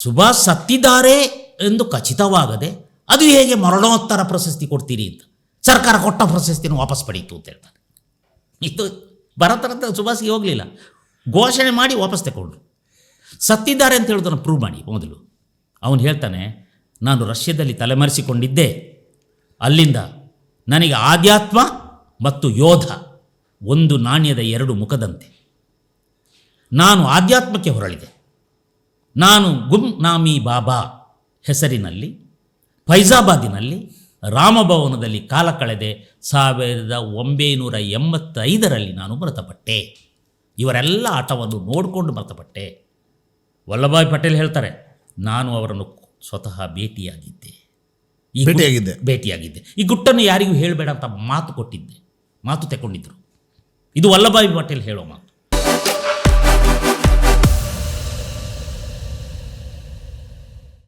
ಸುಭಾಷ್ ಸತ್ತಿದ್ದಾರೆ ಎಂದು ಖಚಿತವಾಗದೆ ಅದು ಹೇಗೆ ಮರಣೋತ್ತರ ಪ್ರಶಸ್ತಿ ಕೊಡ್ತೀರಿ ಅಂತ ಸರ್ಕಾರ ಕೊಟ್ಟ ಪ್ರಶಸ್ತಿನ ವಾಪಸ್ ಪಡೀತು ಅಂತ ಹೇಳ್ತಾರೆ. ಇದು ಭರತರತ್ನ ಸುಭಾಷ್ಗೆ ಹೋಗಲಿಲ್ಲ, ಘೋಷಣೆ ಮಾಡಿ ವಾಪಸ್ ತಗೊಂಡ್ರು. ಸತ್ತಿದ್ದಾರೆ ಅಂತ ಹೇಳೋದನ್ನು ಪ್ರೂವ್ ಮಾಡಿ ಮೊದಲು. ಅವನು ಹೇಳ್ತಾನೆ, ನಾನು ರಷ್ಯಾದಲ್ಲಿ ತಲೆಮರೆಸಿಕೊಂಡಿದ್ದೆ, ಅಲ್ಲಿಂದ ನನಗೆ ಆಧ್ಯಾತ್ಮ ಮತ್ತು ಯೋಧ ಒಂದು ನಾಣ್ಯದ ಎರಡು ಮುಖದಂತೆ. ನಾನು ಆಧ್ಯಾತ್ಮಕ್ಕೆ ಹೊರಳಿದೆ. ನಾನು ಗುಮ್ನಾಮಿ ಬಾಬಾ ಹೆಸರಿನಲ್ಲಿ ಫೈಜಾಬಾದಿನಲ್ಲಿ ರಾಮಭವನದಲ್ಲಿ ಕಾಲ ಕಳೆದೆ. 1985ರಲ್ಲಿ ನಾನು ಮೃತಪಟ್ಟೆ. ಇವರೆಲ್ಲ ಆಟವನ್ನು ನೋಡಿಕೊಂಡು ಮೃತಪಟ್ಟೆ. ವಲ್ಲಭಾಯ್ ಪಟೇಲ್ ಹೇಳ್ತಾರೆ, ನಾನು ಅವರನ್ನು ಸ್ವತಃ ಭೇಟಿಯಾಗಿದ್ದೆ. ಈ ಗುಟ್ಟನ್ನು ಯಾರಿಗೂ ಹೇಳಬೇಡ ಅಂತ ಮಾತು ಕೊಟ್ಟಿದ್ದೆ, ಮಾತು ತಗೊಂಡಿದ್ದರು. ಇದು ವಲ್ಲಭಾಯ್ ಪಟೇಲ್ ಹೇಳೋ ಮಾತು.